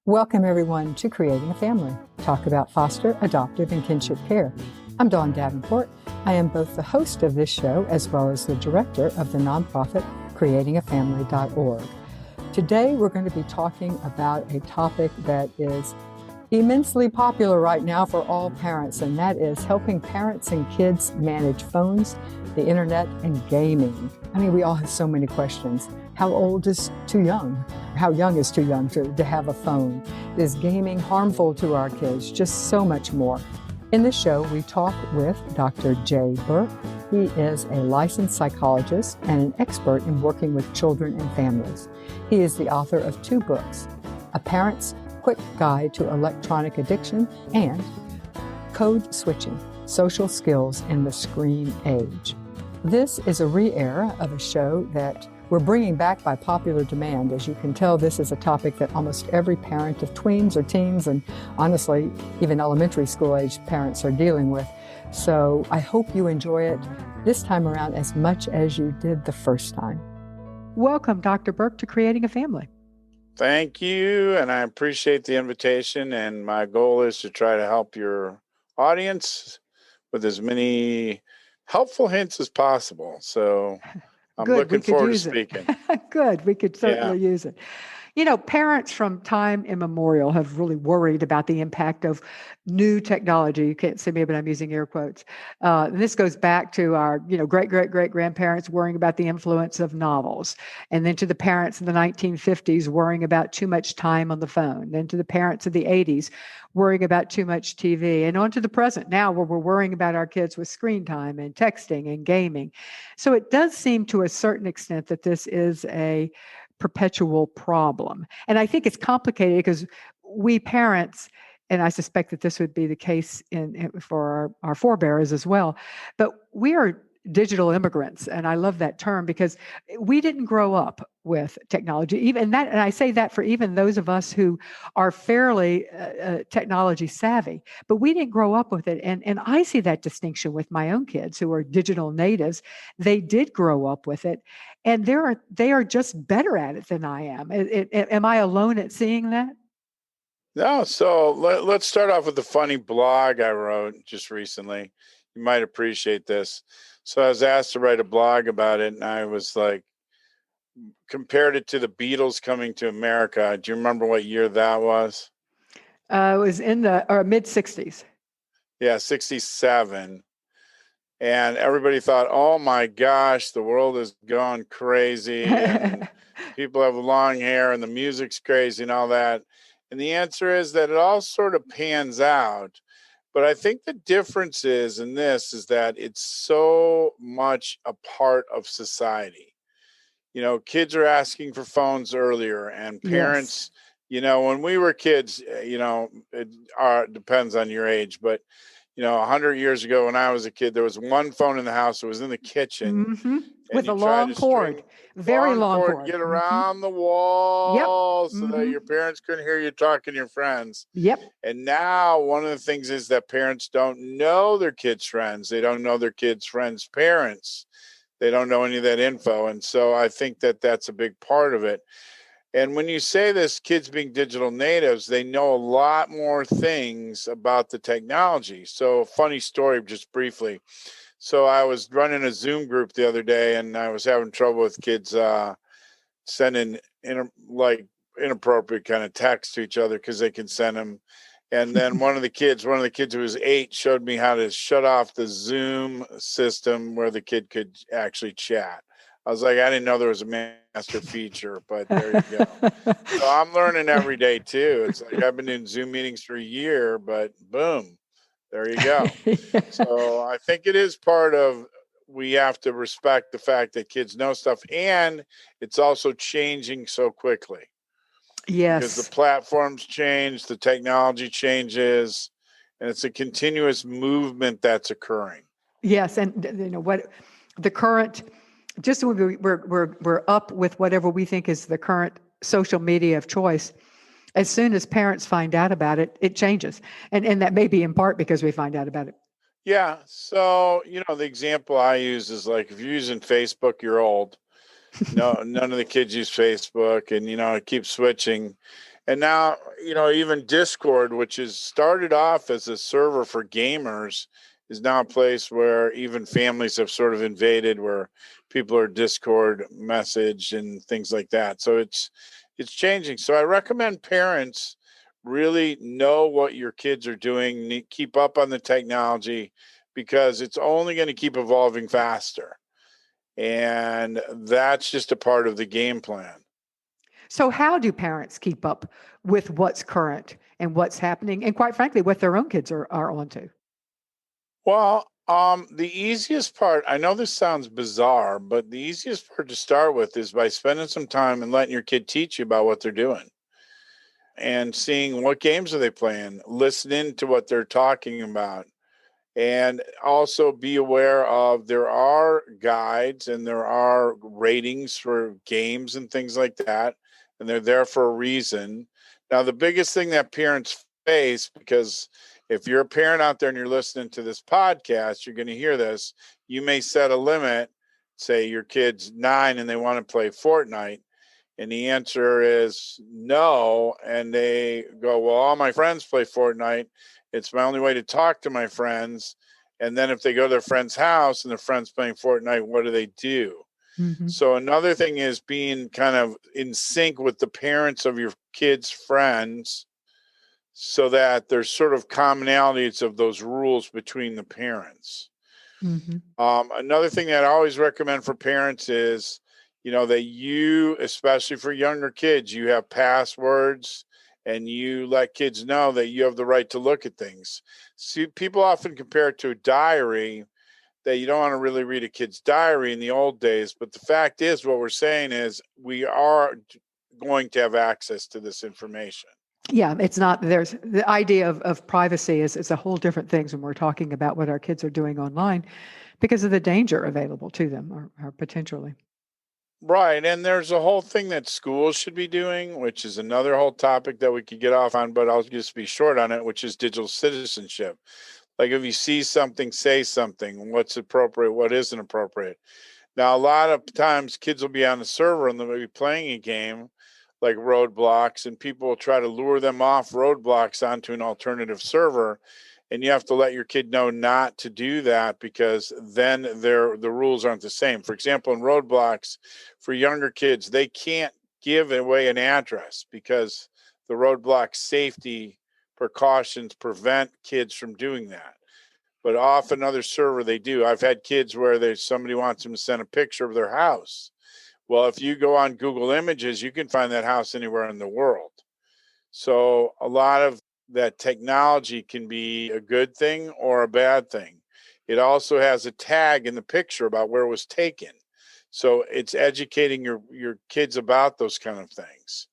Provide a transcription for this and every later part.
Welcome, everyone, to Creating a Family. Talk about foster, adoptive, and kinship care. I'm Dawn Davenport. I am both the host of this show as well as the director of the nonprofit creatingafamily.org. Today, we're going to be talking about a topic that is immensely popular right now for all parents, and that is helping parents and kids manage phones, the internet, and gaming. I mean, we all have so many questions. How old is too young? How young is too young to have a phone? Is gaming harmful to our kids? Just so much more. In this show, we talk with Dr. Jay Burke. He is a licensed psychologist and an expert in working with children and families. He is the author of 2 books, A Parent's Quick Guide to Electronic Addiction and Code Switching, Social Skills in the Screen Age. This is a re-air of a show that we're bringing back by popular demand. As you can tell, this is a topic that almost every parent of tweens or teens, and honestly, even elementary school age parents are dealing with. So I hope you enjoy it this time around as much as you did the first time. Welcome, Dr. Burke, to Creating a Family. Thank you, and I appreciate the invitation, and my goal is to try to help your audience with as many helpful hints as possible. So I'm looking forward to speaking. Good, we could certainly use it. You know, parents from time immemorial have really worried about the impact of new technology. You can't see me, but I'm using air quotes. This goes back to our, great-great-great-grandparents worrying about the influence of novels, and then to the parents in the 1950s worrying about too much time on the phone, then to the parents of the 80s worrying about too much TV, and on to the present now where we're worrying about our kids with screen time and texting and gaming. So it does seem to a certain extent that this is a perpetual problem. And I think it's complicated because we parents, and I suspect that this would be the case for our forebears as well, but we are digital immigrants. And I love that term because we didn't grow up with technology. And I say that for even those of us who are fairly technology savvy, but we didn't grow up with it. And I see that distinction with my own kids who are digital natives. They did grow up with it, and they are just better at it than I am. Am I alone at seeing that? No, so let's start off with a funny blog I wrote just recently. You might appreciate this. So I was asked to write a blog about it, and I was like, compared it to the Beatles coming to America. Do you remember what year that was? It was in the mid 60s. Yeah, 67. And everybody thought, oh my gosh, the world has gone crazy and people have long hair and the music's crazy and all that. And the answer is that it all sort of pans out. But I think the difference is that it's so much a part of society. You know, kids are asking for phones earlier, and parents, when we were kids, it depends on your age, but 100 years ago when I was a kid, there was one phone in the house. It was in the kitchen. Mm-hmm. With a long cord, very long cord. Get around the wall so Mm-hmm. that your parents couldn't hear you talking to your friends. Yep. And now one of the things is that parents don't know their kids' friends. They don't know their kids' friends' parents. They don't know any of that info. And so I think that that's a big part of it. And when you say this, kids being digital natives, they know a lot more things about the technology. So funny story, just briefly. So I was running a Zoom group the other day, and I was having trouble with kids sending inappropriate kind of texts to each other because they can send them. And then one of the kids who was 8 showed me how to shut off the Zoom system where the kid could actually chat. I was like, I didn't know there was a master feature, but there you go. So I'm learning every day too. It's like I've been in Zoom meetings for a year, but boom, there you go. So I think it is part of, we have to respect the fact that kids know stuff, and it's also changing so quickly. Yes. Because the platforms change, the technology changes, and it's a continuous movement that's occurring. Yes, and what the current, just when we're up with whatever we think is the current social media of choice. As soon as parents find out about it, it changes, and that may be in part because we find out about it. Yeah. So the example I use is like if you're using Facebook, you're old. No, none of the kids use Facebook, and it keeps switching. And now, even Discord, which is started off as a server for gamers, is now a place where even families have sort of invaded, where people are Discord message and things like that. So it's changing. So I recommend parents really know what your kids are doing, keep up on the technology, because it's only going to keep evolving faster. And that's just a part of the game plan. So how do parents keep up with what's current and what's happening, and quite frankly, what their own kids are onto? Well, the easiest part, I know this sounds bizarre, but the easiest part to start with is by spending some time and letting your kid teach you about what they're doing and seeing what games are they playing, listening to what they're talking about. And also be aware of there are guides and there are ratings for games and things like that. And they're there for a reason. Now, the biggest thing that parents face, because if you're a parent out there and you're listening to this podcast, you're going to hear this. You may set a limit, say your kid's 9 and they want to play Fortnite. And the answer is no. And they go, well, all my friends play Fortnite. It's my only way to talk to my friends. And then if they go to their friend's house and their friend's playing Fortnite, what do they do? Mm-hmm. So another thing is being kind of in sync with the parents of your kids' friends so that there's sort of commonalities of those rules between the parents. Mm-hmm. Another thing that I always recommend for parents is, that you, especially for younger kids, you have passwords and you let kids know that you have the right to look at things. See, people often compare it to a diary, that you don't want to really read a kid's diary in the old days. But the fact is, what we're saying is we are going to have access to this information. Yeah, it's not, there's the idea of privacy is a whole different thing when we're talking about what our kids are doing online because of the danger available to them or potentially. Right. And there's a whole thing that schools should be doing, which is another whole topic that we could get off on, but I'll just be short on it, which is digital citizenship. Like if you see something, say something, what's appropriate, what isn't appropriate. Now, a lot of times kids will be on the server and they'll be playing a game like Roadblocks, and people will try to lure them off Roadblocks onto an alternative server. And you have to let your kid know not to do that, because then the rules aren't the same. For example, in Roadblocks, for younger kids, they can't give away an address because the Roadblock safety precautions prevent kids from doing that. But off another server, they do. I've had kids where somebody wants them to send a picture of their house. Well, if you go on Google Images, you can find that house anywhere in the world. So a lot of that technology can be a good thing or a bad thing. It also has a tag in the picture about where it was taken. So it's educating your kids about those kind of things.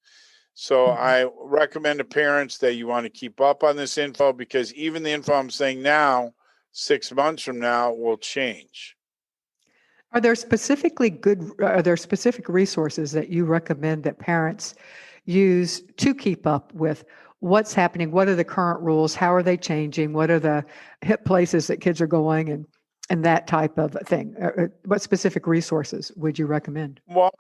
So Mm-hmm. I recommend to parents that you want to keep up on this info, because even the info I'm saying now, 6 months from now, will change. Are there specific resources that you recommend that parents use to keep up with what's happening? What are the current rules? How are they changing? What are the hip places that kids are going and that type of thing? What specific resources would you recommend? Well,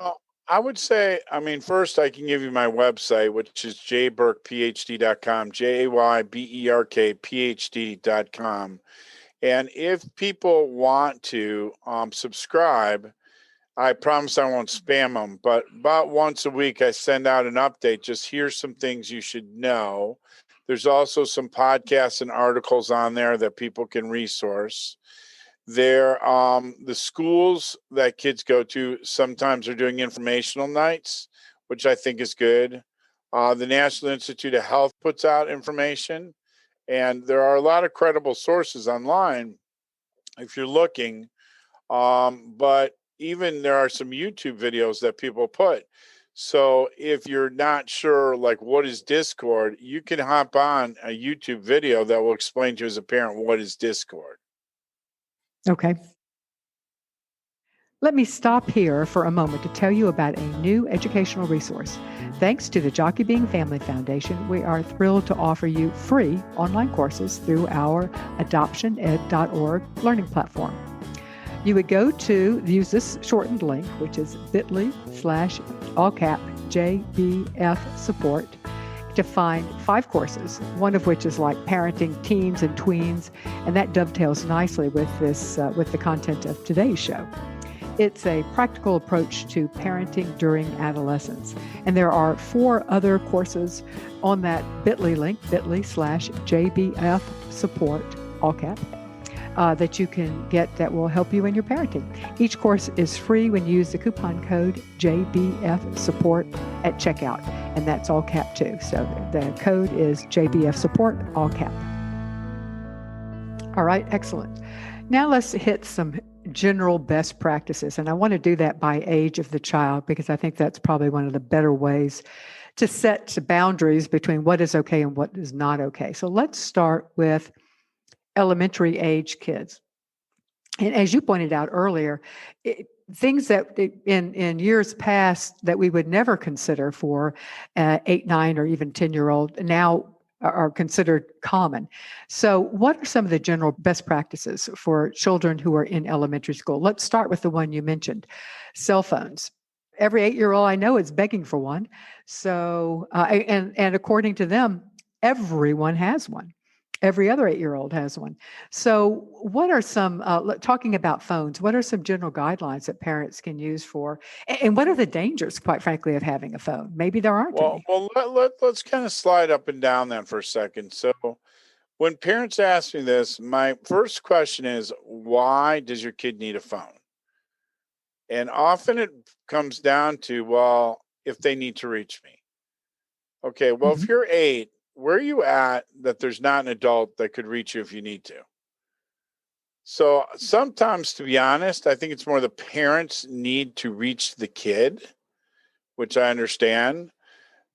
I would say, first I can give you my website, which is jayberkphd.com, JAYBERKPHD.com. And if people want to subscribe, I promise I won't spam them, but about once a week I send out an update. Just here's some things you should know. There's also some podcasts and articles on there that people can resource. The schools that kids go to sometimes are doing informational nights, which I think is good. The National Institute of Health puts out information, and there are a lot of credible sources online if you're looking. But even there are some YouTube videos that people put. So if you're not sure, like, what is Discord, you can hop on a YouTube video that will explain to you as a parent what is Discord. Okay. Let me stop here for a moment to tell you about a new educational resource. Thanks to the Jockey Being Family Foundation, we are thrilled to offer you free online courses through our adoptioned.org learning platform. You would use this shortened link, which is bit.ly/all cap JBF support, to find 5 courses, one of which is like parenting teens and tweens, and that dovetails nicely with with the content of today's show. It's a practical approach to parenting during adolescence. And there are 4 other courses on that bit.ly link, bit.ly/JBF support, all cap, that you can get that will help you in your parenting. Each course is free when you use the coupon code JBF support at checkout. And that's all cap too. So the code is JBF support, all cap. All right, excellent. Now let's hit some general best practices. And I want to do that by age of the child, because I think that's probably one of the better ways to set boundaries between what is okay and what is not okay. So let's start with elementary age kids. And as you pointed out earlier, things that in years past that we would never consider for 8, 9, or even 10-year-old now are considered common. So what are some of the general best practices for children who are in elementary school? Let's start with the one you mentioned, cell phones. Every 8-year-old I know is begging for one. So, and according to them, everyone has one. Every other 8-year-old has one. So what are some, talking about phones, what are some general guidelines that parents can use for, and what are the dangers, quite frankly, of having a phone? Maybe there aren't any. Let's kind of slide up and down that for a second. So when parents ask me this, my first question is, why does your kid need a phone? And often it comes down to, well, if they need to reach me. Okay, well, if you're 8, where are you at that there's not an adult that could reach you if you need to? So sometimes, to be honest, I think it's more the parents need to reach the kid, which I understand.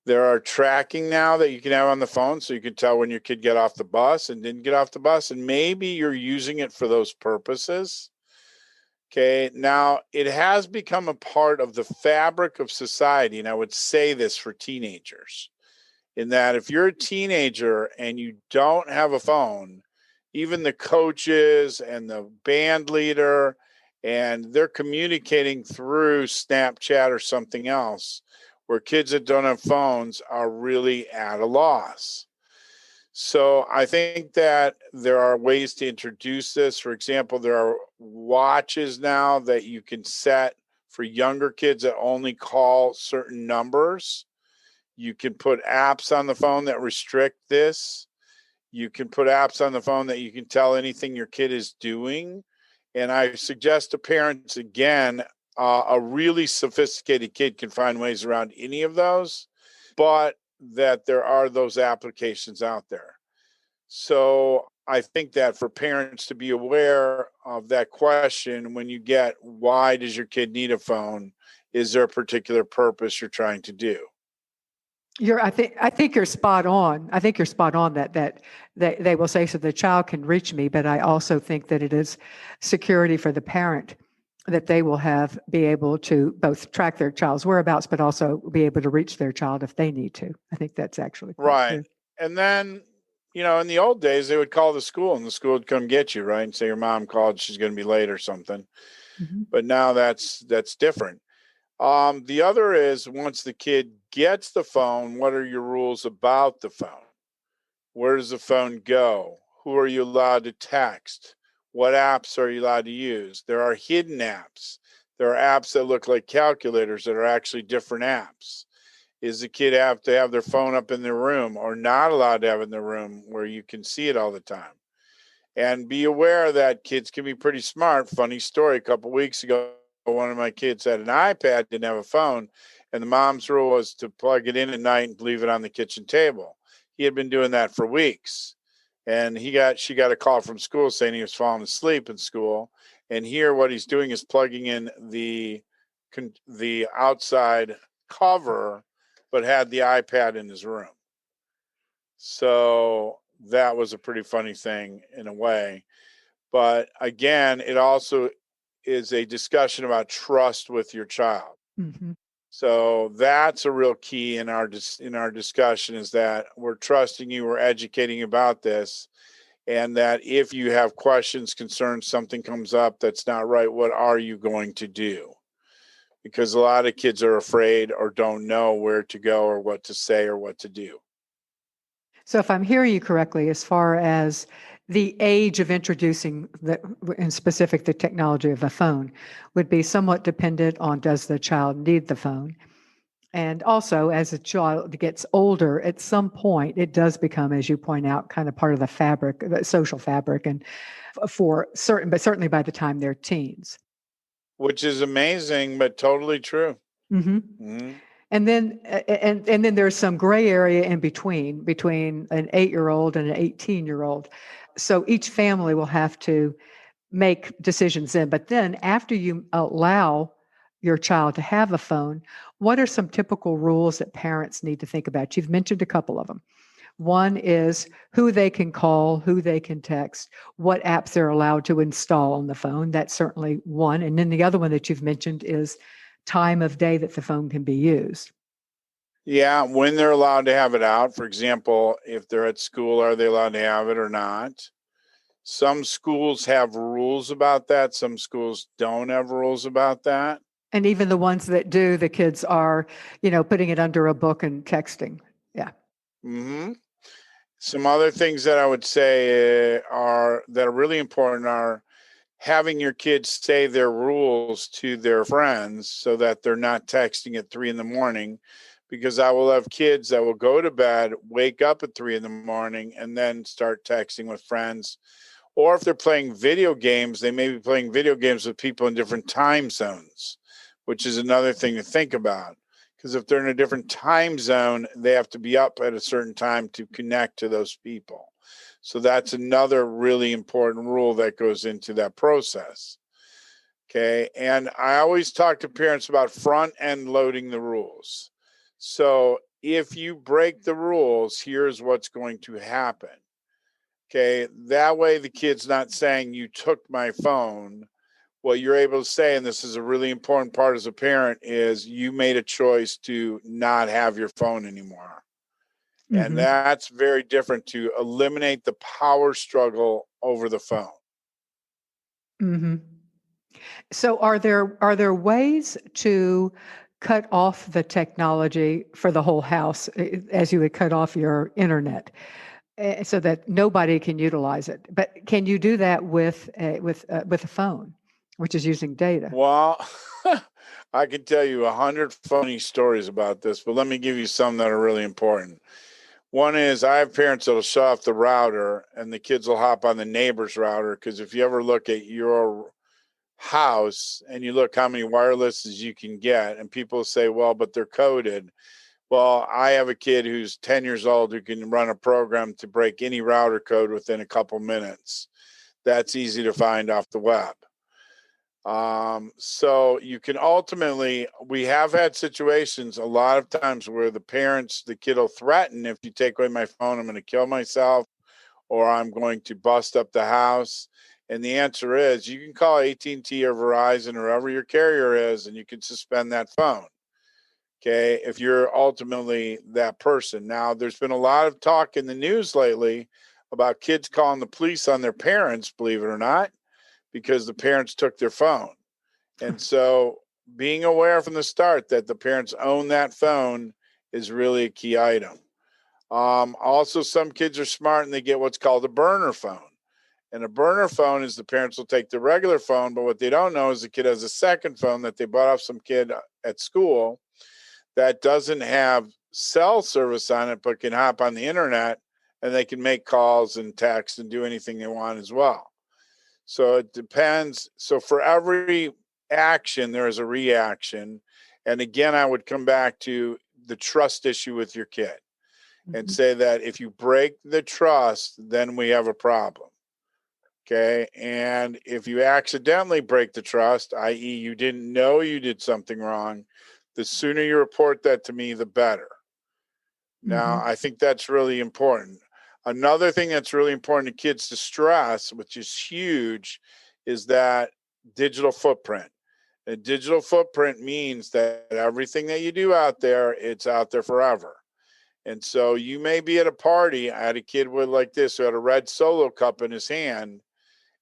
There are tracking now that you can have on the phone, so you can tell when your kid got off the bus and didn't get off the bus, and maybe you're using it for those purposes. Okay, now it has become a part of the fabric of society, and I would say this for teenagers, in that if you're a teenager and you don't have a phone, even the coaches and the band leader, and they're communicating through Snapchat or something else, where kids that don't have phones are really at a loss. So I think that there are ways to introduce this. For example, there are watches now that you can set for younger kids that only call certain numbers. You can put apps on the phone that restrict this. You can put apps on the phone that you can tell anything your kid is doing. And I suggest to parents, again, a really sophisticated kid can find ways around any of those, but that there are those applications out there. So I think that for parents to be aware of that question, when you get, why does your kid need a phone? Is there a particular purpose you're trying to do? I think you're spot on. I think you're spot on that they will say, so the child can reach me, but I also think that it is security for the parent that they will be able to both track their child's whereabouts, but also be able to reach their child if they need to. I think that's actually right. True. And then, in the old days, they would call the school and the school would come get you, right? And say your mom called, she's going to be late or something. Mm-hmm. But now that's different. The other is, once the kid gets the phone, what are your rules about the phone? Where does the phone go? Who are you allowed to text? What apps are you allowed to use? There are hidden apps. There are apps that look like calculators that are actually different apps. Is the kid have to have their phone up in their room or not allowed to have it in their room where you can see it all the time? And be aware that kids can be pretty smart. Funny story, a couple of weeks ago, one of my kids had an iPad, didn't have a phone, and the mom's rule was to plug it in at night and leave it on the kitchen table. He had been doing that for weeks, and she got a call from school saying he was falling asleep in school. And here, what he's doing is plugging in the outside cover, but had the iPad in his room. So that was a pretty funny thing in a way. But again, it also is a discussion about trust with your child. Mm-hmm. So that's a real key in our discussion, is that we're trusting you, we're educating you about this, and that if you have questions, concerns, something comes up that's not right, what are you going to do? Because a lot of kids are afraid or don't know where to go or what to say or what to do. So if I'm hearing you correctly, as far as the age of introducing in specific, the technology of a phone would be somewhat dependent on does the child need the phone? And also, as a child gets older, at some point, it does become, as you point out, kind of part of the fabric, the social fabric, and for certain, but certainly by the time they're teens. Which is amazing, but totally true. Hmm. Hmm. And then, and then there's some gray area in between an 8-year-old and an 18-year-old. So each family will have to make decisions then. But then, after you allow your child to have a phone, what are some typical rules that parents need to think about? You've mentioned a couple of them. One is who they can call, who they can text, what apps they're allowed to install on the phone. That's certainly one. And then the other one that you've mentioned is time of day that the phone can be used. Yeah, when they're allowed to have it out. For example, if they're at school, are they allowed to have it or not? Some schools have rules about that. Some schools don't have rules about that. And even the ones that do, the kids are, putting it under a book and texting. Yeah. Hmm. Some other things that I would say are that are really important are having your kids say their rules to their friends so that they're not texting at 3 in the morning. Because I will have kids that will go to bed, wake up at 3 in the morning, and then start texting with friends. Or if they're playing video games, they may be playing video games with people in different time zones, which is another thing to think about. Because if they're in a different time zone, they have to be up at a certain time to connect to those people. So that's another really important rule that goes into that process. Okay. And I always talk to parents about front end loading the rules. So if you break the rules, here's what's going to happen. Okay. That way the kid's not saying you took my phone. What you're able to say, and this is a really important part as a parent, is you made a choice to not have your phone anymore. And Hmm. that's very different to eliminate the power struggle over the phone. Hmm. So are there ways to cut off the technology for the whole house as you would cut off your internet so that nobody can utilize it? But can you do that with a phone, which is using data? Well, I can tell you 100 funny stories about this, but let me give you some that are really important. One is I have parents that'll shut off the router and the kids will hop on the neighbor's router because if you ever look at your house and you look how many wirelesses you can get, and people say, well, but they're coded. Well, I have a kid who's 10 years old who can run a program to break any router code within a couple minutes. That's easy to find off the web. So you can ultimately, we have had situations a lot of times where the kid will threaten, if you take away my phone, I'm going to kill myself or I'm going to bust up the house. And the answer is you can call AT&T or Verizon or whoever your carrier is, and you can suspend that phone. Okay. If you're ultimately that person. Now, there's been a lot of talk in the news lately about kids calling the police on their parents, believe it or not, because the parents took their phone. And so being aware from the start that the parents own that phone is really a key item. Also, some kids are smart and they get what's called a burner phone. And a burner phone is the parents will take the regular phone, but what they don't know is the kid has a second phone that they bought off some kid at school that doesn't have cell service on it, but can hop on the internet and they can make calls and text and do anything they want as well. So it depends. So for every action, there is a reaction. And again, I would come back to the trust issue with your kid and Mhm. say that if you break the trust, then we have a problem. Okay. And if you accidentally break the trust, i.e., you didn't know you did something wrong, the sooner you report that to me, the better. Now, Mhm. I think that's really important. Another thing that's really important to kids to stress, which is huge, is that digital footprint. A digital footprint means that everything that you do out there, it's out there forever. And so you may be at a party. I had a kid with like this who had a red Solo cup in his hand,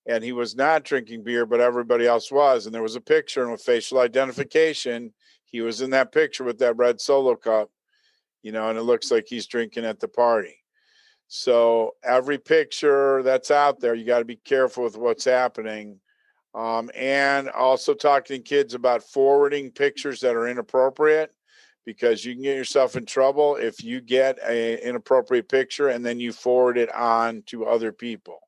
and he was not drinking beer, but everybody else was. And there was a picture, and with facial identification, he was in that picture with that red Solo cup, and it looks like he's drinking at the party. So every picture that's out there, you got to be careful with what's happening. And also talking to kids about forwarding pictures that are inappropriate, because you can get yourself in trouble if you get an inappropriate picture and then you forward it on to other people.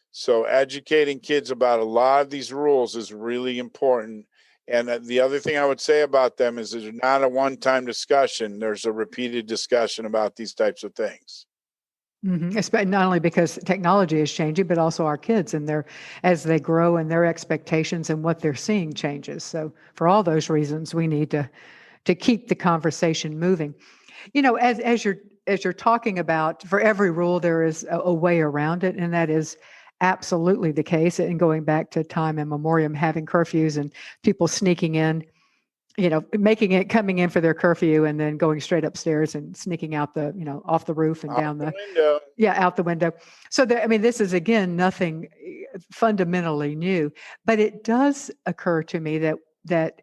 So educating kids about a lot of these rules is really important. And the other thing I would say about them is there's not a one-time discussion. There's a repeated discussion about these types of things. Not only because technology is changing, but also our kids and as they grow and their expectations and what they're seeing changes. So for all those reasons, we need to keep the conversation moving. As you're talking about, for every rule there is a way around it, and that is absolutely the case. And going back to time immemorial, having curfews and people sneaking in, coming in for their curfew and then going straight upstairs and sneaking out off the roof and Out down the window. out the window. So this is again nothing fundamentally new, but it does occur to me that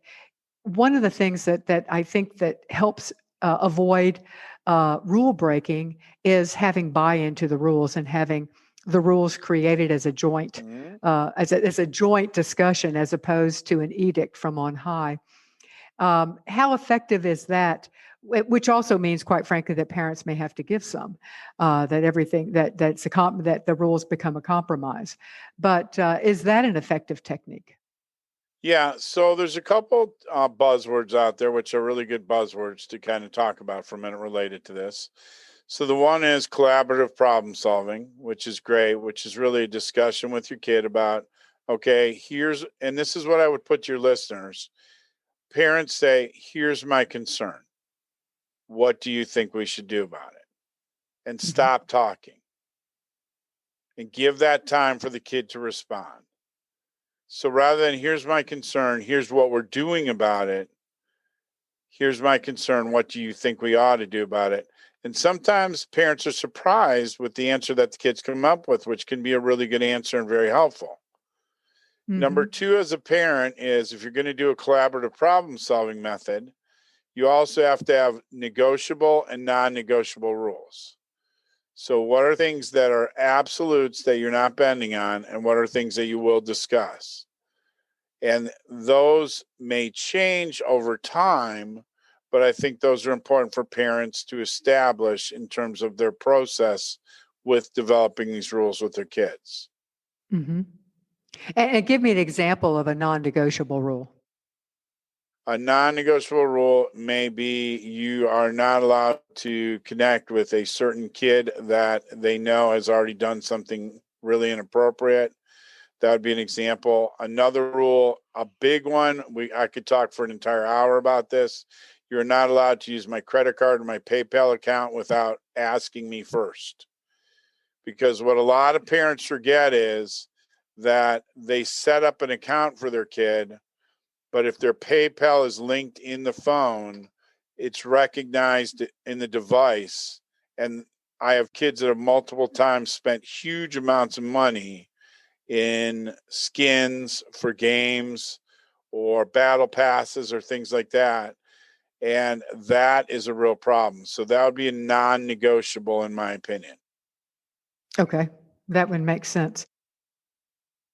one of the things that I think that helps avoid rule breaking is having buy-in to the rules and having the rules created as a joint as a joint discussion as opposed to an edict from on high. How effective is that? Which also means, quite frankly, that parents may have to give some, that everything that the rules become a compromise. But is that an effective technique? Yeah, so there's a couple buzzwords out there, which are really good buzzwords to kind of talk about for a minute related to this. So the one is collaborative problem solving, which is great, which is really a discussion with your kid about, okay, and this is what I would put to your listeners. Parents say, here's my concern. What do you think we should do about it? And stop talking and give that time for the kid to respond. So rather than here's my concern, here's what we're doing about it. Here's my concern. What do you think we ought to do about it? And sometimes parents are surprised with the answer that the kids come up with, which can be a really good answer and very helpful. Number two, as a parent, is if you're going to do a collaborative problem solving method, you also have to have negotiable and non-negotiable rules. So what are things that are absolutes that you're not bending on, and what are things that you will discuss? And those may change over time, but I think those are important for parents to establish in terms of their process with developing these rules with their kids. And give me an example of a non-negotiable rule. A non-negotiable rule may be you are not allowed to connect with a certain kid that they know has already done something really inappropriate. That would be an example. Another rule, a big one, I could talk for an entire hour about this. You're not allowed to use my credit card or my PayPal account without asking me first. Because what a lot of parents forget is that they set up an account for their kid, but if their PayPal is linked in the phone, it's recognized in the device. And I have kids that have multiple times spent huge amounts of money in skins for games or battle passes or things like that. And that is a real problem. So that would be a non-negotiable in my opinion. Okay, that would make sense.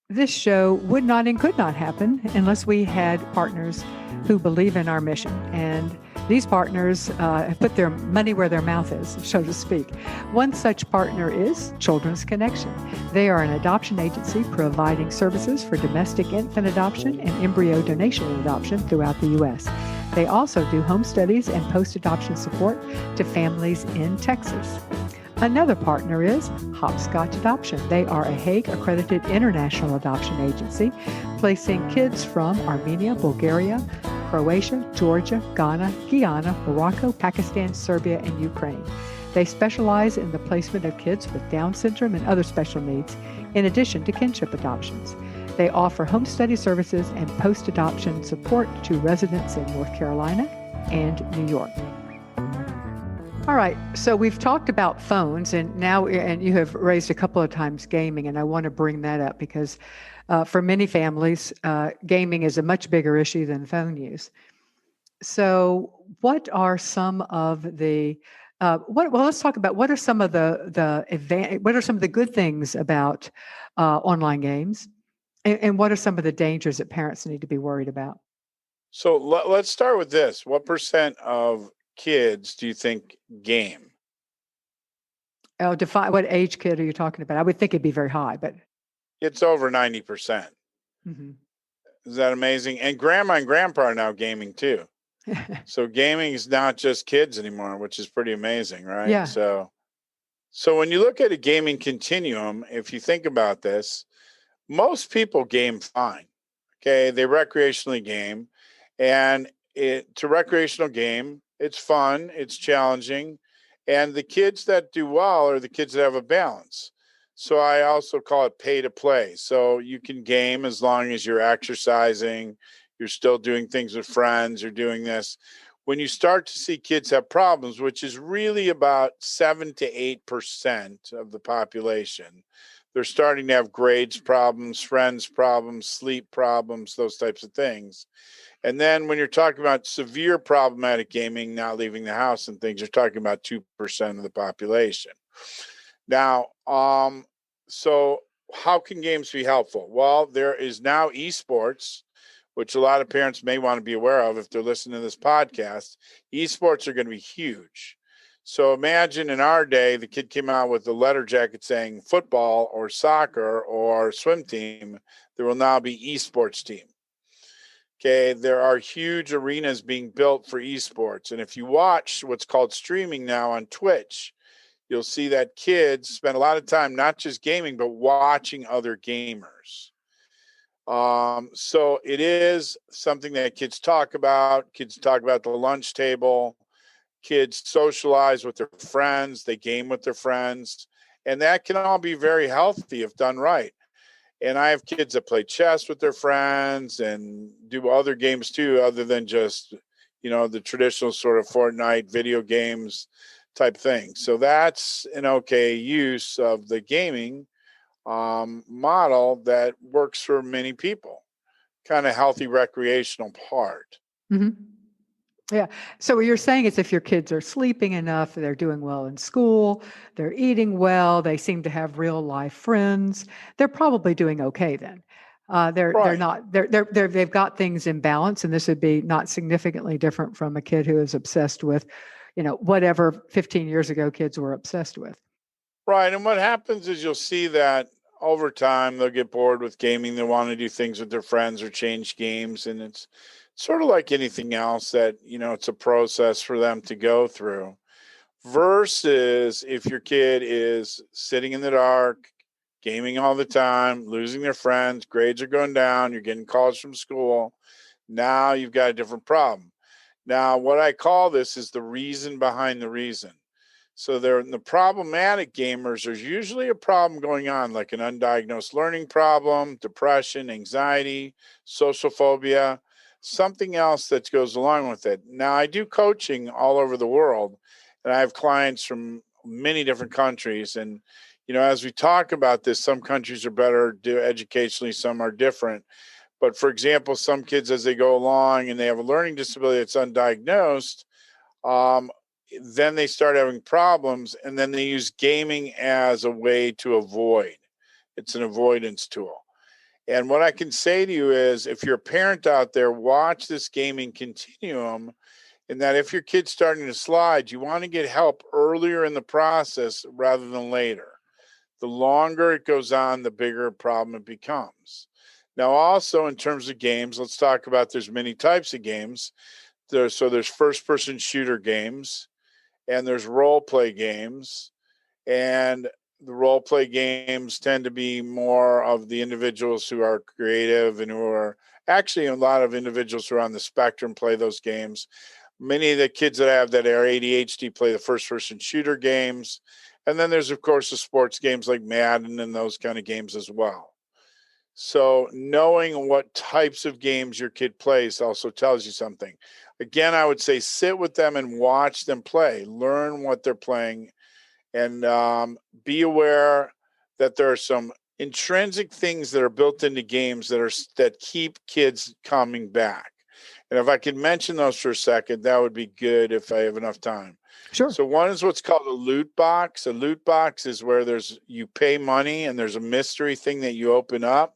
This show would not and could not happen unless we had partners who believe in our mission. And these partners have put their money where their mouth is, so to speak. One such partner is Children's Connection. They are an adoption agency providing services for domestic infant adoption and embryo donation and adoption throughout the U.S. They also do home studies and post-adoption support to families in Texas. Another partner is Hopscotch Adoption. They are a Hague-accredited international adoption agency, placing kids from Armenia, Bulgaria, Croatia, Georgia, Ghana, Guyana, Morocco, Pakistan, Serbia, and Ukraine. They specialize in the placement of kids with Down syndrome and other special needs, in addition to kinship adoptions. They offer home study services and post-adoption support to residents in North Carolina and New York. All right, so we've talked about phones, and you have raised a couple of times gaming, and I want to bring that up because for many families, gaming is a much bigger issue than phone use. So what are some of the Well, let's talk about what are some of what are some of the good things about online games, and what are some of the dangers that parents need to be worried about? So let's start with this. What percent of kids do you think game? Oh, define what age kid are you talking about? I would think it'd be very high, but It's over 90%. mhm. Is that amazing? And grandma and grandpa are now gaming too. So gaming is not just kids anymore, which is pretty amazing, right? Yeah. So when you look at a gaming continuum, if you think about this, most people game fine. Okay, they recreationally game, and to recreational game, it's fun, it's challenging, and the kids that do well are the kids that have a balance. So I also call it pay to play. So you can game as long as you're exercising, you're still doing things with friends, you're doing this. When you start to see kids have problems, which is really about 7 to 8% of the population, they're starting to have grades problems, friends problems, sleep problems, those types of things. And then when you're talking about severe problematic gaming, not leaving the house and things, you're talking about 2% of the population. Now, so how can games be helpful? Well, there is now esports, which a lot of parents may want to be aware of if they're listening to this podcast. Esports are going to be huge. So imagine in our day, the kid came out with a letter jacket saying football or soccer or swim team. There will now be esports team. Okay, there are huge arenas being built for esports. And if you watch what's called streaming now on Twitch, you'll see that kids spend a lot of time not just gaming, but watching other gamers. So it is something that kids talk about. Kids talk about the lunch table. Kids socialize with their friends. They game with their friends. And that can all be very healthy if done right. And I have kids that play chess with their friends and do other games too, other than just, the traditional sort of Fortnite video games type thing. So that's an okay use of the gaming model that works for many people, kind of healthy recreational part. Hmm. Yeah. So what you're saying is if your kids are sleeping enough, they're doing well in school, they're eating well, they seem to have real life friends, they're probably doing okay then. They're Right. not they've got things in balance, and this would be not significantly different from a kid who is obsessed with, whatever 15 years ago kids were obsessed with. Right. And what happens is you'll see that over time they'll get bored with gaming. They want to do things with their friends or change games. And it's sort of like anything else that, it's a process for them to go through. Versus if your kid is sitting in the dark, gaming all the time, losing their friends, grades are going down, you're getting calls from school. Now you've got a different problem. Now, what I call this is the reason behind the reason. So the problematic gamers, there's usually a problem going on, like an undiagnosed learning problem, depression, anxiety, social phobia, something else that goes along with it. Now, I do coaching all over the world, and I have clients from many different countries. And, as we talk about this, some countries are better educationally, some are different. But for example, some kids, as they go along and they have a learning disability that's undiagnosed, um, then they start having problems, and then they use gaming as a way to avoid. It's an avoidance tool. And what I can say to you is if you're a parent out there, watch this gaming continuum, and that if your kid's starting to slide, you want to get help earlier in the process rather than later. The longer it goes on, the bigger a problem it becomes. Now, also in terms of games, let's talk about there's many types of games. There's first-person shooter games, and there's role play games. And the role play games tend to be more of the individuals who are creative and who are actually a lot of individuals who are on the spectrum play those games. Many of the kids that I have that are ADHD play the first person shooter games. And then there's, of course, the sports games like Madden and those kind of games as well. So knowing what types of games your kid plays also tells you something. Again, I would say sit with them and watch them play, learn what they're playing, and be aware that there are some intrinsic things that are built into games that keep kids coming back. And if I could mention those for a second, that would be good if I have enough time. Sure. So one is what's called a loot box. A loot box is where you pay money and there's a mystery thing that you open up.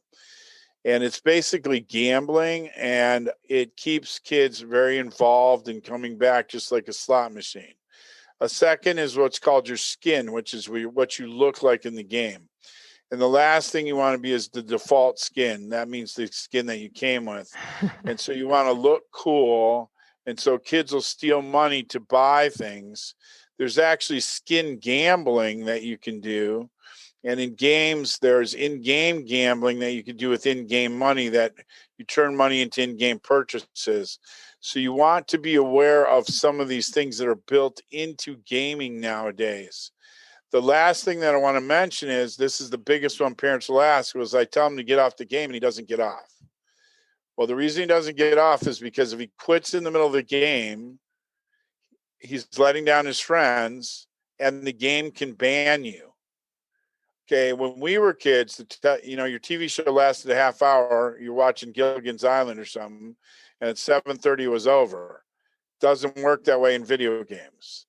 And it's basically gambling, and it keeps kids very involved and coming back just like a slot machine. A second is what's called your skin, which is what you look like in the game. And the last thing you want to be is the default skin. That means the skin that you came with. And so you want to look cool. And so kids will steal money to buy things. There's actually skin gambling that you can do. And in games, there's in-game gambling that you can do with in-game money, that you turn money into in-game purchases. So you want to be aware of some of these things that are built into gaming nowadays. The last thing that I want to mention is, this is the biggest one parents will ask, was I tell him to get off the game and he doesn't get off. Well, the reason he doesn't get off is because if he quits in the middle of the game, he's letting down his friends and the game can ban you. Okay, when we were kids, your TV show lasted a half hour. You're watching Gilligan's Island or something, and at 7:30 it was over. Doesn't work that way in video games.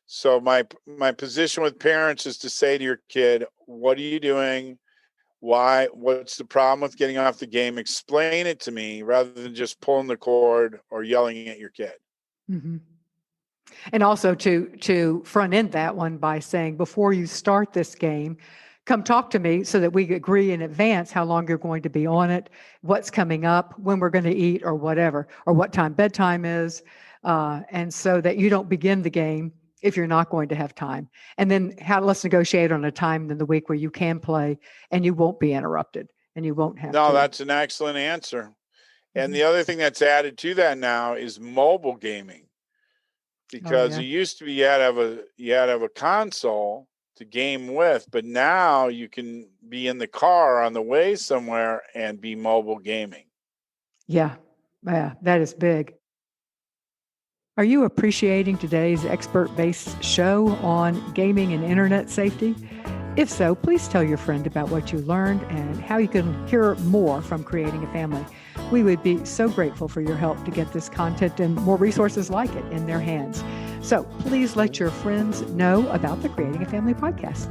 So my position with parents is to say to your kid, what are you doing? Why? What's the problem with getting off the game? Explain it to me rather than just pulling the cord or yelling at your kid. Mm-hmm. And also to front end that one by saying, before you start this game, come talk to me so that we agree in advance how long you're going to be on it, what's coming up, when we're going to eat, or whatever, or what time bedtime is, and so that you don't begin the game if you're not going to have time. And then let's negotiate on a time in the week where you can play and you won't be interrupted and you won't have to. No, that's an excellent answer. And the other thing that's added to that now is mobile gaming. Because it used to be you had to have a console to game with, but now you can be in the car on the way somewhere and be mobile gaming. Yeah, that is big. Are you appreciating today's expert-based show on gaming and internet safety? If so, please tell your friend about what you learned and how you can hear more from Creating a Family. We would be so grateful for your help to get this content and more resources like it in their hands. So please let your friends know about the Creating a Family podcast.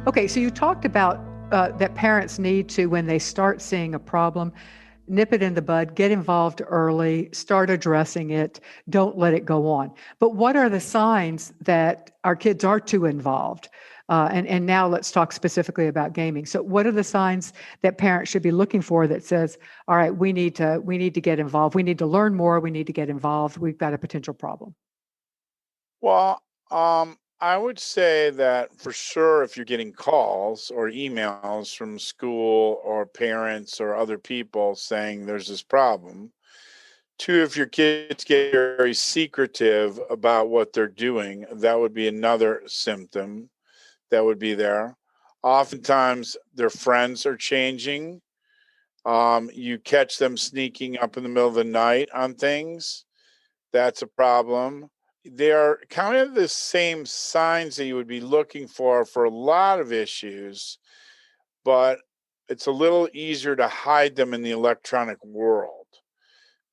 Okay, so you talked about that parents need to, when they start seeing a problem, nip it in the bud, get involved early, start addressing it, don't let it go on. But what are the signs that our kids are too involved? And now let's talk specifically about gaming. So what are the signs that parents should be looking for that says, all right, we need to get involved. We need to learn more. We need to get involved. We've got a potential problem. Well, I would say that for sure, if you're getting calls or emails from school or parents or other people saying there's this problem. Two, if your kids get very secretive about what they're doing, that would be another symptom that would be there. Oftentimes, their friends are changing. You catch them sneaking up in the middle of the night on things. That's a problem. They are kind of the same signs that you would be looking for a lot of issues, but it's a little easier to hide them in the electronic world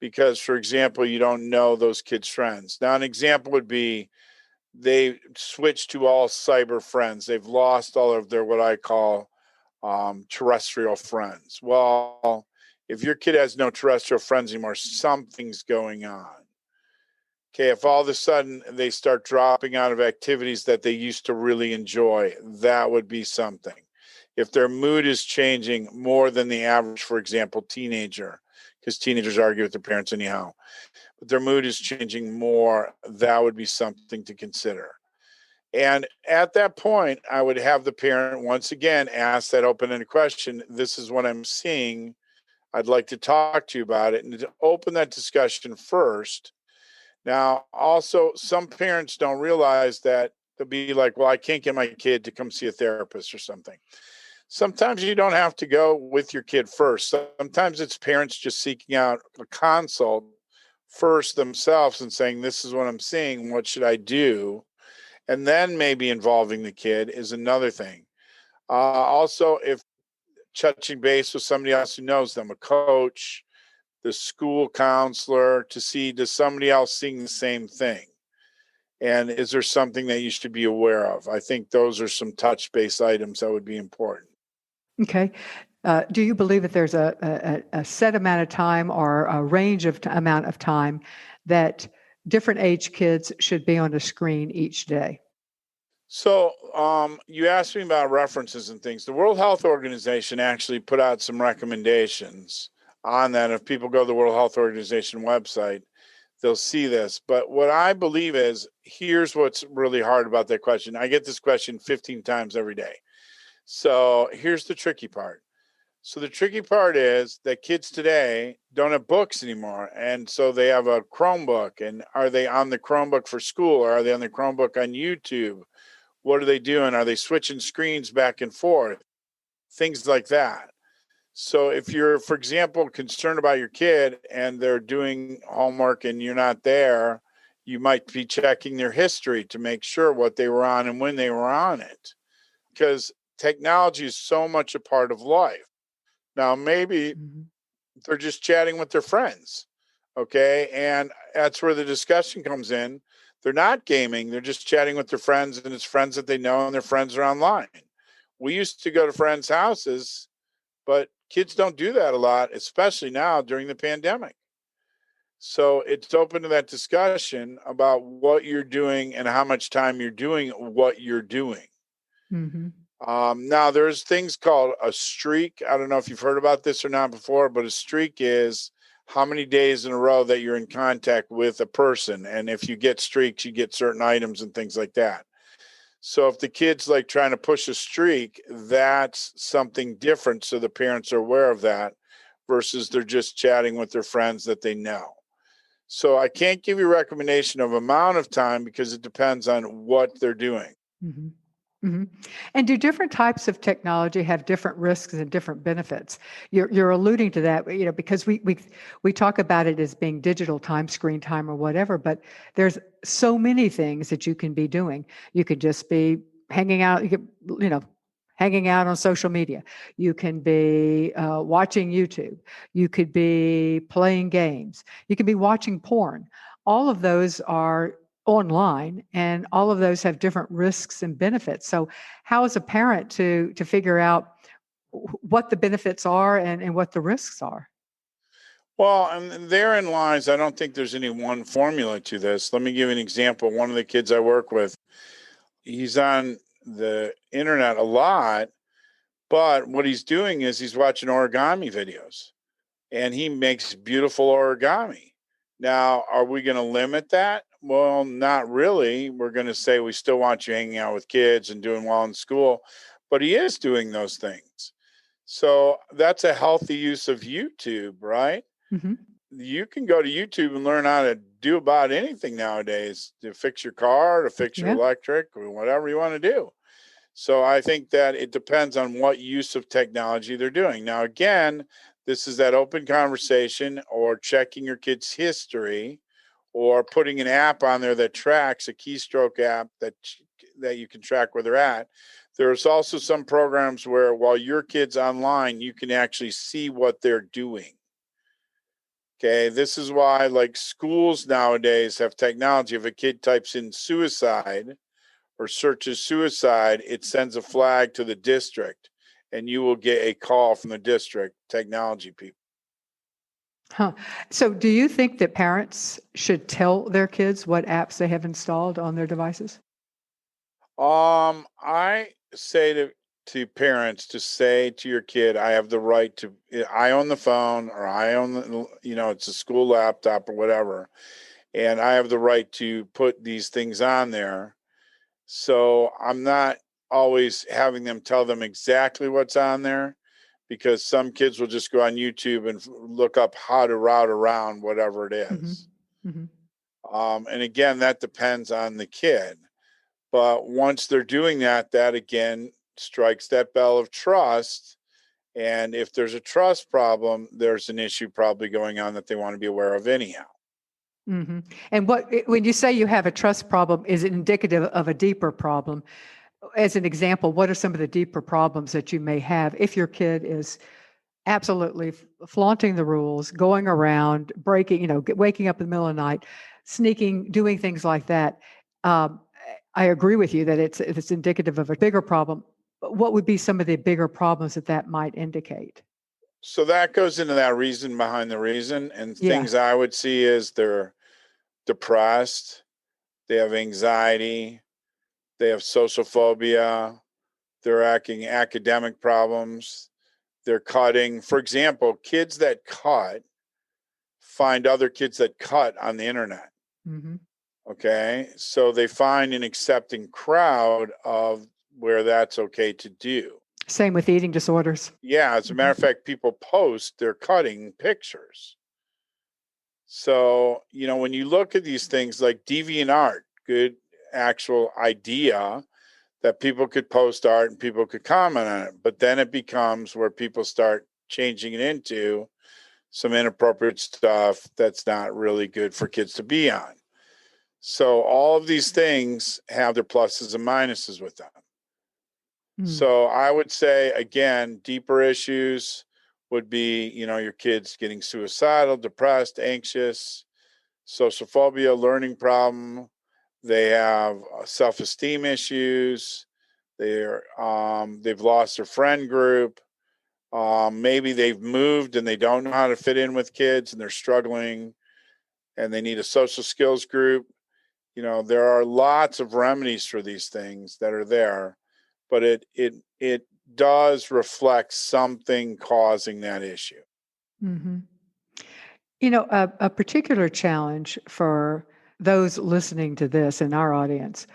because, for example, you don't know those kids' friends. Now, an example would be they switched to all cyber friends. They've lost all of their, what I call, terrestrial friends. Well, if your kid has no terrestrial friends anymore, something's going on. Okay, if all of a sudden they start dropping out of activities that they used to really enjoy, that would be something. If their mood is changing more than the average, for example, teenager, because teenagers argue with their parents anyhow, but their mood is changing more, that would be something to consider. And at that point, I would have the parent once again ask that open-ended question, this is what I'm seeing. I'd like to talk to you about it, and to open that discussion first. Now, also, some parents don't realize that they'll be like, well, I can't get my kid to come see a therapist or something. Sometimes you don't have to go with your kid first. Sometimes it's parents just seeking out a consult first themselves and saying, this is what I'm seeing. What should I do? And then maybe involving the kid is another thing. Also, if touching base with somebody else who knows them, a coach, the school counselor, to see, does somebody else seeing the same thing? And is there something that you should be aware of? I think those are some touch base items that would be important. Okay. Do you believe that there's a set amount of time or a range of amount of time that different age kids should be on a screen each day? So, you asked me about references and things. The World Health Organization actually put out some recommendations on that. If people go to the World Health Organization website, they'll see this. But what I believe is, here's what's really hard about that question. I get this question 15 times every day. So here's the tricky part. So the tricky part is that kids today don't have books anymore. And so they have a Chromebook. And are they on the Chromebook for school, or are they on the Chromebook on YouTube? What are they doing? Are they switching screens back and forth? Things like that. So if you're, for example, concerned about your kid and they're doing homework and you're not there, you might be checking their history to make sure what they were on and when they were on it. Because technology is so much a part of life. Now, maybe Mhm. they're just chatting with their friends. Okay. And that's where the discussion comes in. They're not gaming, they're just chatting with their friends, and it's friends that they know, and their friends are online. We used to go to friends' houses, but kids don't do that a lot, especially now during the pandemic. So it's open to that discussion about what you're doing and how much time you're doing what you're doing. Mhm. Now, there's things called a streak. I don't know if you've heard about this or not before, but a streak is how many days in a row that you're in contact with a person. And if you get streaks, you get certain items and things like that. So if the kid's like trying to push a streak, that's something different. So the parents are aware of that versus they're just chatting with their friends that they know. So I can't give you a recommendation of amount of time because it depends on what they're doing. Mhm. Mhm. And do different types of technology have different risks and different benefits? You're alluding to that, because we talk about it as being digital time, screen time, or whatever, but there's so many things that you can be doing. You could just be hanging out, you know, hanging out on social media. You can be watching YouTube. You could be playing games. You could be watching porn. All of those are online, and all of those have different risks and benefits. So how is a parent to figure out what the benefits are and what the risks are? Well, and therein lies, I don't think there's any one formula to this. Let me give you an example. One of the kids I work with, he's on the internet a lot, but what he's doing is he's watching origami videos, and he makes beautiful origami. Now, are we going to limit that? Well, not really. We're going to say we still want you hanging out with kids and doing well in school, but he is doing those things. So that's a healthy use of YouTube, right? Hmm. You can go to YouTube and learn how to do about anything nowadays, to fix your car, to fix your Yeah. electric, or whatever you want to do. So I think that it depends on what use of technology they're doing. Now, again, this is that open conversation, or checking your kid's history, or putting an app on there that tracks, a keystroke app that you can track where they're at. There's also some programs where while your kid's online, you can actually see what they're doing. Okay, this is why like schools nowadays have technology. If a kid types in suicide or searches suicide, it sends a flag to the district, and you will get a call from the district technology people. Huh. So do you think that parents should tell their kids what apps they have installed on their devices? I say to parents to say to your kid, I have the right to, I own the phone, or I own the, it's a school laptop or whatever, and I have the right to put these things on there. So I'm not always having them tell them exactly what's on there, because some kids will just go on YouTube and look up how to route around whatever it Hmm. is. Hmm. And again, that depends on the kid. But once they're doing that, that again strikes that bell of trust. And if there's a trust problem, there's an issue probably going on that they want to be aware of anyhow. Hmm. And when you say you have a trust problem, is it indicative of a deeper problem? As an example, what are some of the deeper problems that you may have if your kid is absolutely flaunting the rules, going around, breaking, waking up in the middle of the night, sneaking, doing things like that? Um, I agree with you that it's indicative of a bigger problem. But what would be some of the bigger problems that might indicate? So that goes into that reason behind the reason. And Yeah. things I would see is they're depressed, they have anxiety, they have social phobia, they're acting academic problems, they're cutting. For example, kids that cut find other kids that cut on the internet. Hmm. Okay. So they find an accepting crowd of where that's okay to do. Same with eating disorders. Yeah. As a matter Mhm. of fact, people post their cutting pictures. So, when you look at these things like DeviantArt, good actual idea that people could post art and people could comment on it. But then it becomes where people start changing it into some inappropriate stuff that's not really good for kids to be on. So all of these things have their pluses and minuses with them. Mm. So I would say, again, deeper issues would be, your kids getting suicidal, depressed, anxious, social phobia, learning problem. They have self-esteem issues. They've lost their friend group. Maybe they've moved and they don't know how to fit in with kids and they're struggling and they need a social skills group. There are lots of remedies for these things that are there, but it does reflect something causing that issue. Hmm. A particular challenge for those listening to this in our audience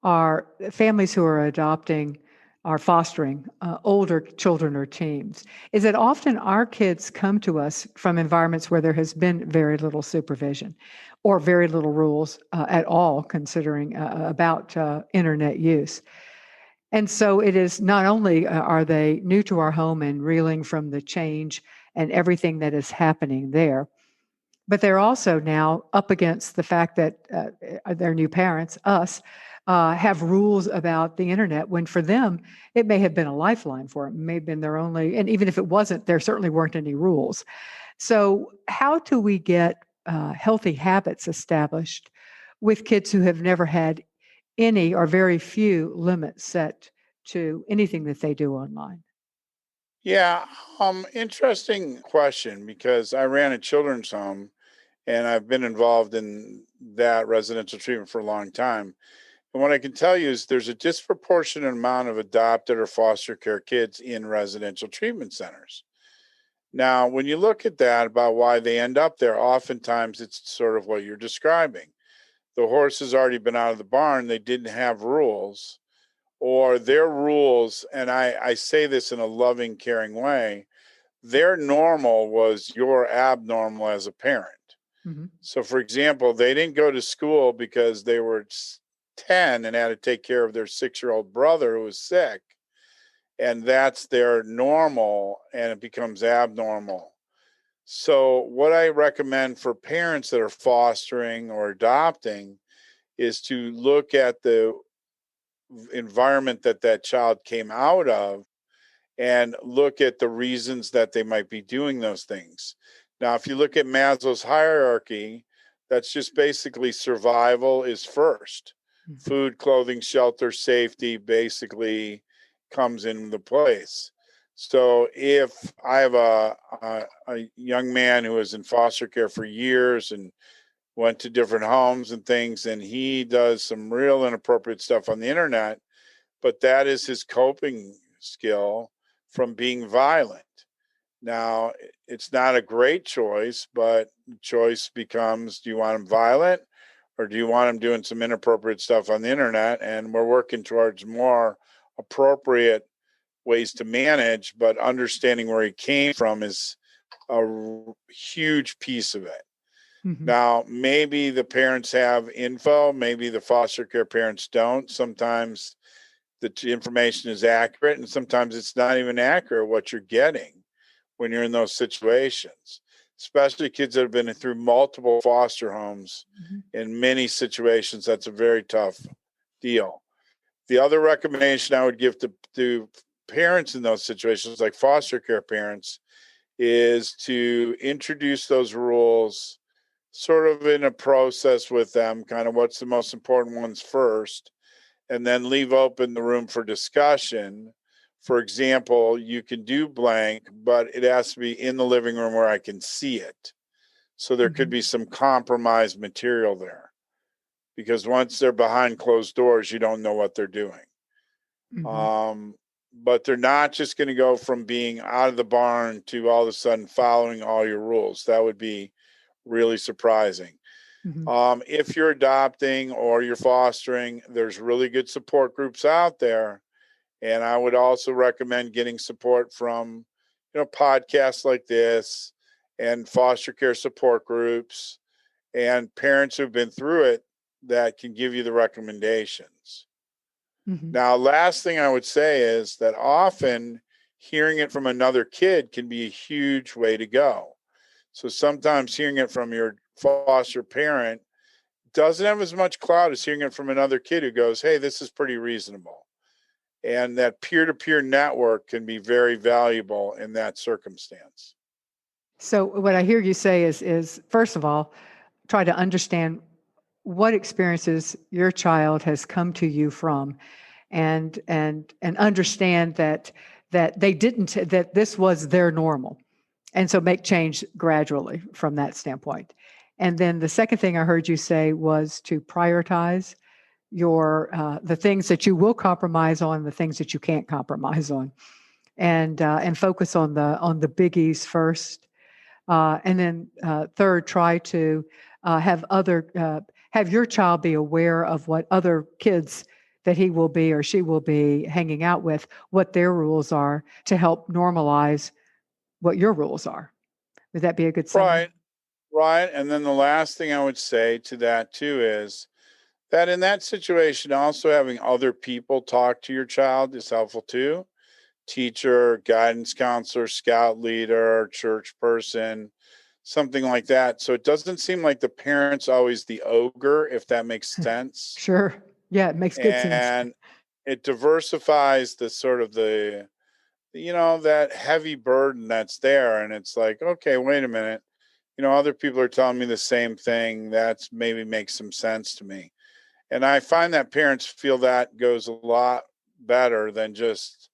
are families who are adopting or fostering older children or teens. Is that often our kids come to us from environments where there has been very little supervision or very little rules at all, considering about internet use. And so it is not only are they new to our home and reeling from the change and everything that is happening there, but they're also now up against the fact that their new parents, us, have rules about the internet when for them, it may have been a lifeline for them, it may have been their only, and even if it wasn't, there certainly weren't any rules. So, how do we get healthy habits established with kids who have never had any or very few limits set to anything that they do online? Yeah, interesting question because I ran a children's home and I've been involved in that residential treatment for a long time. And what I can tell you is there's a disproportionate amount of adopted or foster care kids in residential treatment centers. Now, when you look at that about why they end up there, oftentimes it's sort of what you're describing. The horse has already been out of the barn, they didn't have rules, or their rules, and I say this in a loving, caring way, their normal was your abnormal as a parent. Hmm. So, for example, they didn't go to school because they were 10 and had to take care of their 6-year-old brother who was sick. And that's their normal, and it becomes abnormal. So, what I recommend for parents that are fostering or adopting is to look at the environment that that child came out of and look at the reasons that they might be doing those things. Now, if you look at Maslow's hierarchy, that's just basically survival is first. Food, clothing, shelter, safety basically comes into place. So if I have a young man who was in foster care for years and went to different homes and things, and he does some real inappropriate stuff on the internet, but that is his coping skill from being violent. Now, it's not a great choice, but the choice becomes, do you want him violent or do you want him doing some inappropriate stuff on the internet? And we're working towards more appropriate ways to manage, but understanding where he came from is huge piece of it. Hmm. Now, maybe the parents have info, maybe the foster care parents don't. Sometimes the information is accurate, and sometimes it's not even accurate what you're getting when you're in those situations, especially kids that have been through multiple foster homes. Hmm. In many situations, that's a very tough deal. The other recommendation I would give to parents in those situations, like foster care parents, is to introduce those rules sort of in a process with them, kind of what's the most important ones first, and then leave open the room for discussion. For example, you can do blank, but it has to be in the living room where I can see it. So there could Mhm. be some compromised material there, because once they're behind closed doors, you don't know what they're doing. Mhm. Um, but they're not just going to go from being out of the barn to all of a sudden following all your rules. That would be really surprising. Mhm. If you're adopting or you're fostering, there's really good support groups out there. And I would also recommend getting support from, podcasts like this and foster care support groups and parents who've been through it that can give you the recommendations. Mhm. Now, last thing I would say is that often hearing it from another kid can be a huge way to go. So sometimes hearing it from your foster parent doesn't have as much clout as hearing it from another kid who goes, "Hey, this is pretty reasonable." And that peer-to-peer network can be very valuable in that circumstance. So what I hear you say is first of all, try to understand what experiences your child has come to you from, and understand that they didn't, that this was their normal, and so make change gradually from that standpoint. And then the second thing I heard you say was to prioritize your the things that you will compromise on, the things that you can't compromise on, and focus on the biggies first, and then third, try to have your child be aware of what other kids that he will be or she will be hanging out with, what their rules are, to help normalize what your rules are. Would that be a good summary? Right, right. And then the last thing I would say to that too is that in that situation, also having other people talk to your child is helpful too. Teacher, guidance counselor, scout leader, church person, something like that. So it doesn't seem like the parent's always the ogre, if that makes sense. Sure. Yeah, it makes good sense. And it diversifies the sort of that heavy burden that's there. And it's like, okay, wait a minute. Other people are telling me the same thing. That's maybe makes some sense to me. And I find that parents feel that goes a lot better than just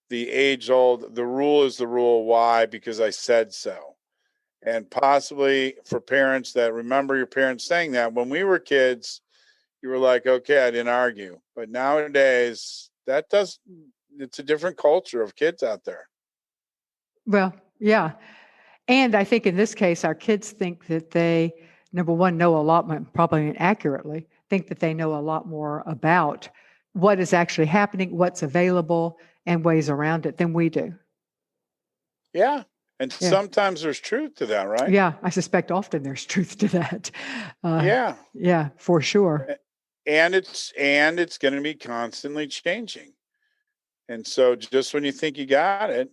the age old, the rule is the rule. Why? Because I said so. And possibly for parents that remember your parents saying that when we were kids, you were like, okay, I didn't argue. But nowadays, it's a different culture of kids out there. Well, yeah. And I think in this case, our kids think that they, number one, know a lot more, probably inaccurately, think that they know a lot more about what is actually happening, what's available, and ways around it than we do. Yeah. And Yeah. sometimes there's truth to that, right? Yeah. I suspect often there's truth to that. Uh, Yeah. yeah, for sure. And it's going to be constantly changing. And so just when you think you got it,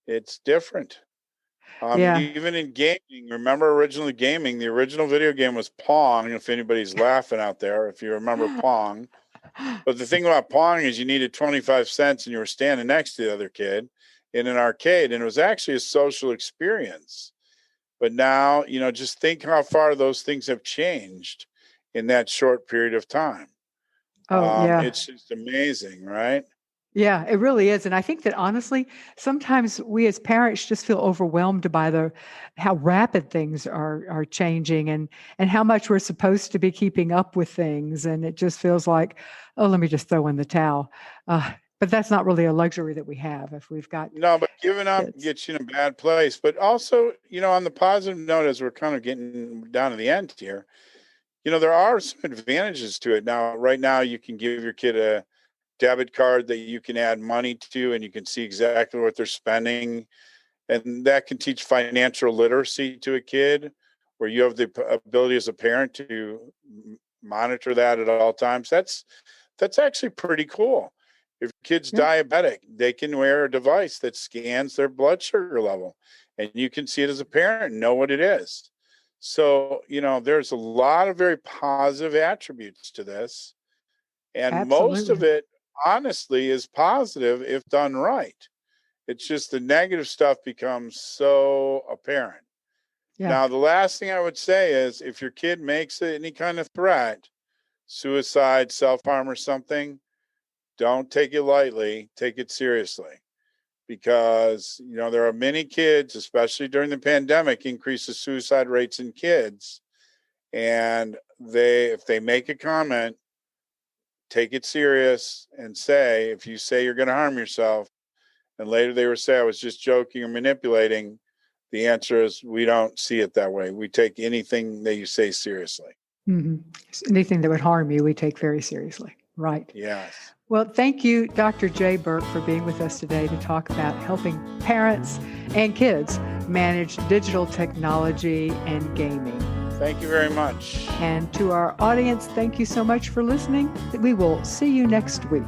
it's different. Yeah. Even in gaming, remember originally gaming, the original video game was Pong, if anybody's laughing out there, if you remember Pong. But the thing about Pong is you needed 25 cents and you were standing next to the other kid in an arcade, and it was actually a social experience. But now, just think how far those things have changed in that short period of time. Oh, yeah. It's just amazing, right? Yeah, it really is. And I think that honestly, sometimes we as parents just feel overwhelmed by the how rapid things are changing, and how much we're supposed to be keeping up with things. And it just feels like, oh, let me just throw in the towel. But that's not really a luxury that we have if we've got No, but giving up kids. gets you in a bad place. But also, on the positive note, as we're kind of getting down to the end here, there are some advantages to it. Now, right now, you can give your kid a debit card that you can add money to, and you can see exactly what they're spending. And that can teach financial literacy to a kid, where you have the ability as a parent to monitor that at all times. That's actually pretty cool. If your kid's Yeah, diabetic, they can wear a device that scans their blood sugar level, and you can see it as a parent and know what it is. So, there's a lot of very positive attributes to this. And most of absolutely. it, honestly, is positive if done right. It's just the negative stuff becomes so apparent. Yeah. Now, the last thing I would say is if your kid makes any kind of threat, suicide, self-harm or something, don't take it lightly, take it seriously. Because, there are many kids, especially during the pandemic, increases suicide rates in kids. And if they make a comment, take it serious and say, if you say you're going to harm yourself, and later they will say, I was just joking or manipulating, the answer is we don't see it that way. We take anything that you say seriously. Hmm. Anything that would harm you, we take very seriously. Right. Yes. Well, thank you, Dr. Jay Burke, for being with us today to talk about helping parents and kids manage digital technology and gaming. Thank you very much. And to our audience, thank you so much for listening. We will see you next week.